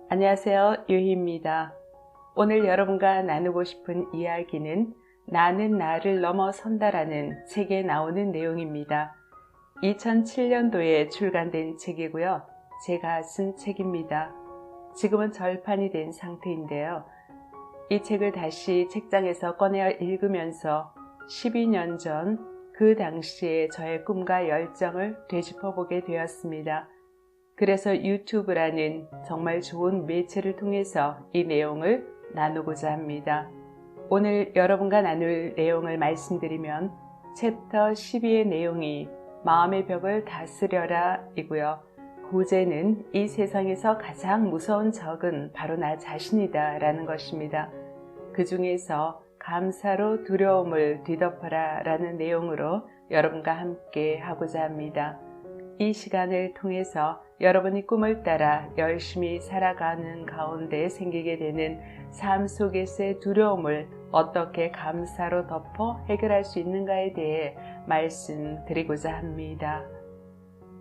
안녕하세요. 유희입니다. 오늘 여러분과 나누고 싶은 이야기는 나는 나를 넘어선다라는 책에 나오는 내용입니다. 2007년도에 출간된 책이고요. 제가 쓴 책입니다. 지금은 절판이 된 상태인데요. 이 책을 다시 책장에서 꺼내어 읽으면서 12년 전 그 당시에 저의 꿈과 열정을 되짚어보게 되었습니다. 그래서 유튜브라는 정말 좋은 매체를 통해서 이 내용을 나누고자 합니다. 오늘 여러분과 나눌 내용을 말씀드리면 챕터 12의 내용이 마음의 벽을 다스려라 이고요. 고제는 이 세상에서 가장 무서운 적은 바로 나 자신이다 라는 것입니다. 그 중에서 감사로 두려움을 뒤덮어라 라는 내용으로 여러분과 함께 하고자 합니다. 이 시간을 통해서 여러분이 꿈을 따라 열심히 살아가는 가운데 생기게 되는 삶 속에서의 두려움을 어떻게 감사로 덮어 해결할 수 있는가에 대해 말씀드리고자 합니다.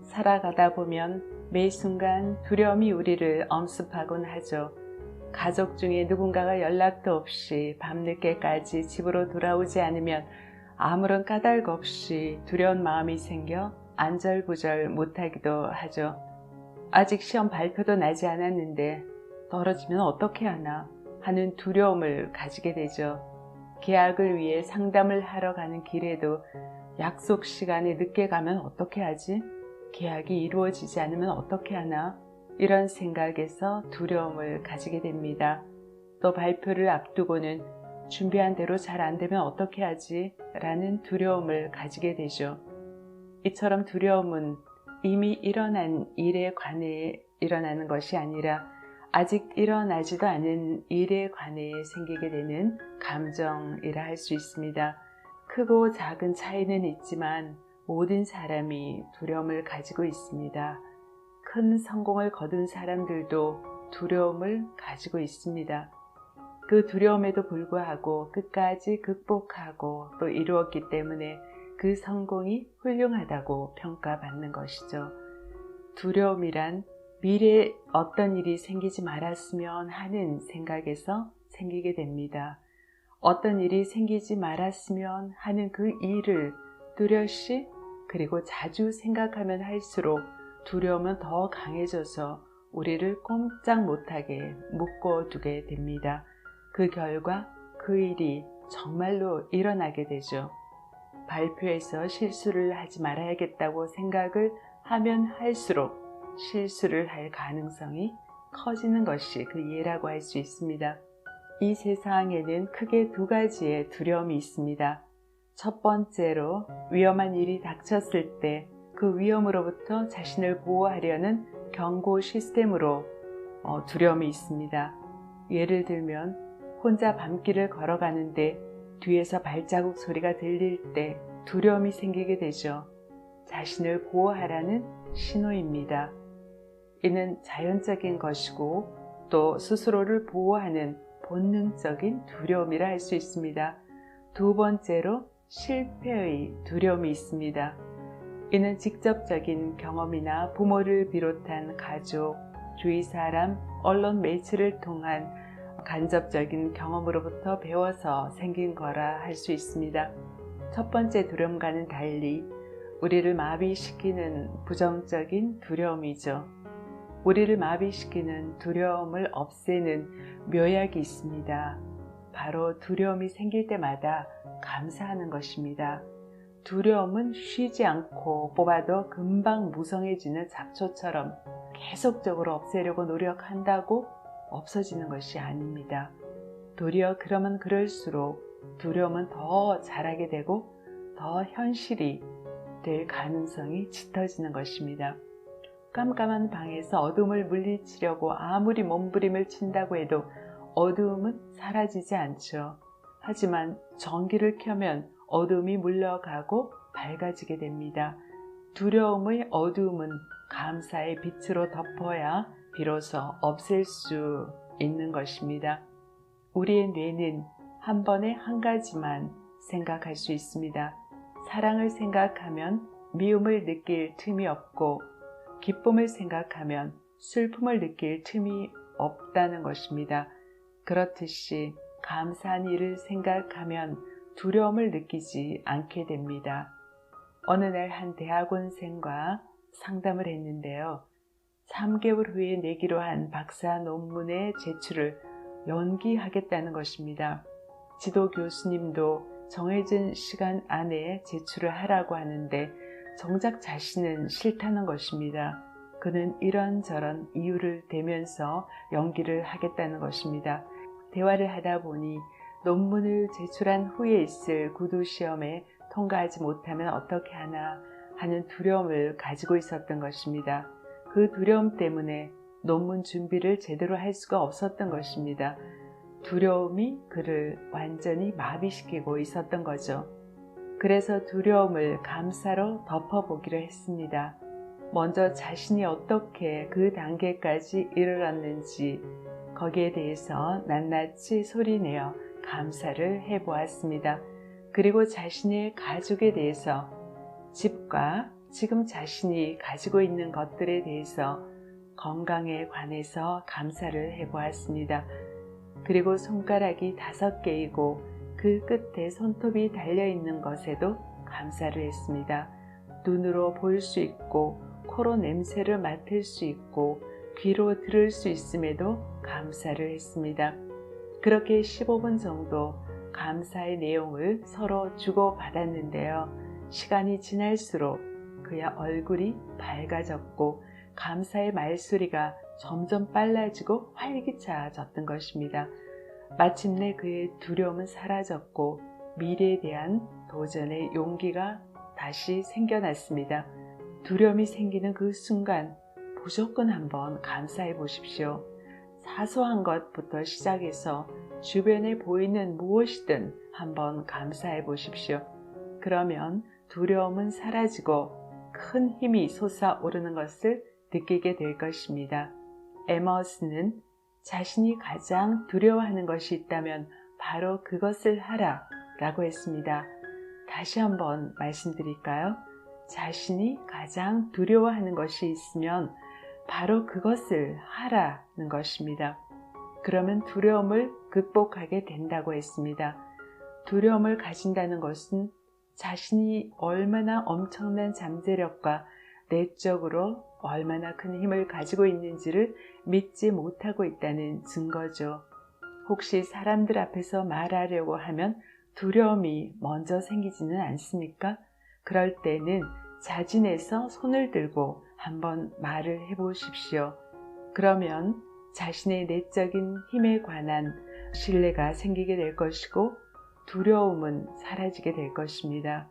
살아가다 보면 매 순간 두려움이 우리를 엄습하곤 하죠. 가족 중에 누군가가 연락도 없이 밤늦게까지 집으로 돌아오지 않으면 아무런 까닭 없이 두려운 마음이 생겨 안절부절 못하기도 하죠. 아직 시험 발표도 나지 않았는데 떨어지면 어떻게 하나 하는 두려움을 가지게 되죠. 계약을 위해 상담을 하러 가는 길에도 약속 시간에 늦게 가면 어떻게 하지? 계약이 이루어지지 않으면 어떻게 하나? 이런 생각에서 두려움을 가지게 됩니다. 또 발표를 앞두고는 준비한 대로 잘 안 되면 어떻게 하지? 라는 두려움을 가지게 되죠. 이처럼 두려움은 이미 일어난 일에 관해 일어나는 것이 아니라 아직 일어나지도 않은 일에 관해 생기게 되는 감정이라 할 수 있습니다. 크고 작은 차이는 있지만 모든 사람이 두려움을 가지고 있습니다. 큰 성공을 거둔 사람들도 두려움을 가지고 있습니다. 그 두려움에도 불구하고 끝까지 극복하고 또 이루었기 때문에 그 성공이 훌륭하다고 평가받는 것이죠. 두려움이란 미래에 어떤 일이 생기지 말았으면 하는 생각에서 생기게 됩니다. 어떤 일이 생기지 말았으면 하는 그 일을 뚜렷이 그리고 자주 생각하면 할수록 두려움은 더 강해져서 우리를 꼼짝 못하게 묶어두게 됩니다. 그 결과 그 일이 정말로 일어나게 되죠. 발표에서 실수를 하지 말아야겠다고 생각을 하면 할수록 실수를 할 가능성이 커지는 것이 그 예라고 할 수 있습니다. 이 세상에는 크게 두 가지의 두려움이 있습니다. 첫 번째로 위험한 일이 닥쳤을 때 그 위험으로부터 자신을 보호하려는 경고 시스템으로 두려움이 있습니다. 예를 들면 혼자 밤길을 걸어가는데 뒤에서 발자국 소리가 들릴 때 두려움이 생기게 되죠. 자신을 보호하라는 신호입니다. 이는 자연적인 것이고 또 스스로를 보호하는 본능적인 두려움이라 할 수 있습니다. 두 번째로 실패의 두려움이 있습니다. 이는 직접적인 경험이나 부모를 비롯한 가족, 주위 사람, 언론 매체를 통한 간접적인 경험으로부터 배워서 생긴 거라 할 수 있습니다. 첫 번째 두려움과는 달리 우리를 마비시키는 부정적인 두려움이죠. 우리를 마비시키는 두려움을 없애는 묘약이 있습니다. 바로 두려움이 생길 때마다 감사하는 것입니다. 두려움은 쉬지 않고 뽑아도 금방 무성해지는 잡초처럼 계속적으로 없애려고 노력한다고 없어지는 것이 아닙니다. 도리어 그러면 그럴수록 두려움은 더 자라게 되고 더 현실이 될 가능성이 짙어지는 것입니다. 깜깜한 방에서 어둠을 물리치려고 아무리 몸부림을 친다고 해도 어두움은 사라지지 않죠. 하지만 전기를 켜면 어둠이 물러가고 밝아지게 됩니다. 두려움의 어두움은 감사의 빛으로 덮어야 비로소 없앨 수 있는 것입니다. 우리의 뇌는 한 번에 한 가지만 생각할 수 있습니다. 사랑을 생각하면 미움을 느낄 틈이 없고 기쁨을 생각하면 슬픔을 느낄 틈이 없다는 것입니다. 그렇듯이 감사한 일을 생각하면 두려움을 느끼지 않게 됩니다. 어느 날 한 대학원생과 상담을 했는데요. 3개월 후에 내기로 한 박사 논문의 제출을 연기하겠다는 것입니다. 지도 교수님도 정해진 시간 안에 제출을 하라고 하는데 정작 자신은 싫다는 것입니다. 그는 이런저런 이유를 대면서 연기를 하겠다는 것입니다. 대화를 하다 보니 논문을 제출한 후에 있을 구두시험에 통과하지 못하면 어떻게 하나 하는 두려움을 가지고 있었던 것입니다. 그 두려움 때문에 논문 준비를 제대로 할 수가 없었던 것입니다. 두려움이 그를 완전히 마비시키고 있었던 거죠. 그래서 두려움을 감사로 덮어보기로 했습니다. 먼저 자신이 어떻게 그 단계까지 이르렀는지 거기에 대해서 낱낱이 소리내어 감사를 해보았습니다. 그리고 자신의 가족에 대해서, 집과 지금 자신이 가지고 있는 것들에 대해서, 건강에 관해서 감사를 해보았습니다. 그리고 손가락이 5개이고 그 끝에 손톱이 달려있는 것에도 감사를 했습니다. 눈으로 볼 수 있고 코로 냄새를 맡을 수 있고 귀로 들을 수 있음에도 감사를 했습니다. 그렇게 15분 정도 감사의 내용을 서로 주고받았는데요. 시간이 지날수록 그의 얼굴이 밝아졌고 감사의 말소리가 점점 빨라지고 활기차졌던 것입니다. 마침내 그의 두려움은 사라졌고 미래에 대한 도전의 용기가 다시 생겨났습니다. 두려움이 생기는 그 순간 무조건 한번 감사해 보십시오. 사소한 것부터 시작해서 주변에 보이는 무엇이든 한번 감사해 보십시오. 그러면 두려움은 사라지고 큰 힘이 솟아오르는 것을 느끼게 될 것입니다. 에머스는 자신이 가장 두려워하는 것이 있다면 바로 그것을 하라 라고 했습니다. 다시 한번 말씀드릴까요? 자신이 가장 두려워하는 것이 있으면 바로 그것을 하라는 것입니다. 그러면 두려움을 극복하게 된다고 했습니다. 두려움을 가진다는 것은 자신이 얼마나 엄청난 잠재력과 내적으로 얼마나 큰 힘을 가지고 있는지를 믿지 못하고 있다는 증거죠. 혹시 사람들 앞에서 말하려고 하면 두려움이 먼저 생기지는 않습니까? 그럴 때는 자진해서 손을 들고 한번 말을 해보십시오. 그러면 자신의 내적인 힘에 관한 신뢰가 생기게 될 것이고 두려움은 사라지게 될 것입니다.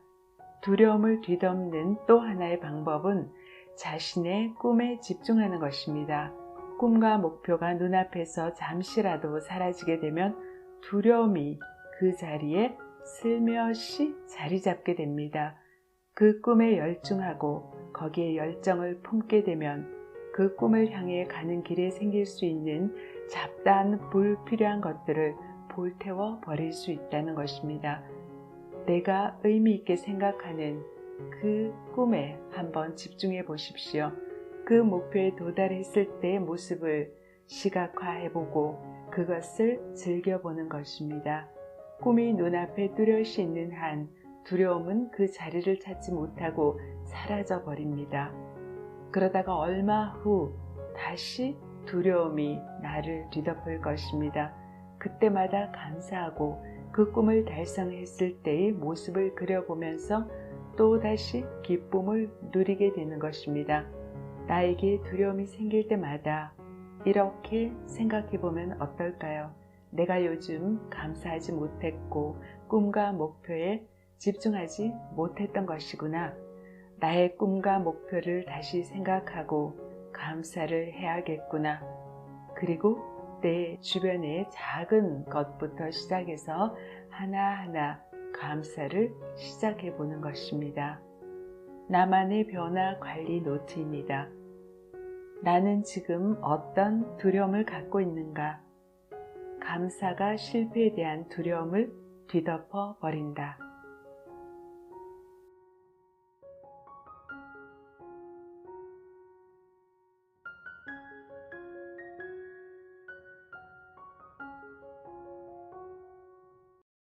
두려움을 뒤덮는 또 하나의 방법은 자신의 꿈에 집중하는 것입니다. 꿈과 목표가 눈앞에서 잠시라도 사라지게 되면 두려움이 그 자리에 슬며시 자리 잡게 됩니다. 그 꿈에 열중하고 거기에 열정을 품게 되면 그 꿈을 향해 가는 길에 생길 수 있는 잡다한 불필요한 것들을 불태워 버릴 수 있다는 것입니다. 내가 의미 있게 생각하는 그 꿈에 한번 집중해 보십시오. 그 목표에 도달했을 때의 모습을 시각화해보고 그것을 즐겨보는 것입니다. 꿈이 눈앞에 뚜렷이 있는 한 두려움은 그 자리를 찾지 못하고 사라져 버립니다. 그러다가 얼마 후 다시 두려움이 나를 뒤덮을 것입니다. 그때마다 감사하고 그 꿈을 달성했을 때의 모습을 그려보면서 또다시 기쁨을 누리게 되는 것입니다. 나에게 두려움이 생길 때마다 이렇게 생각해보면 어떨까요? 내가 요즘 감사하지 못했고 꿈과 목표에 집중하지 못했던 것이구나. 나의 꿈과 목표를 다시 생각하고 감사를 해야겠구나. 그리고 내 주변의 작은 것부터 시작해서 하나하나 감사를 시작해 보는 것입니다. 나만의 변화 관리 노트입니다. 나는 지금 어떤 두려움을 갖고 있는가? 감사가 실패에 대한 두려움을 뒤덮어 버린다.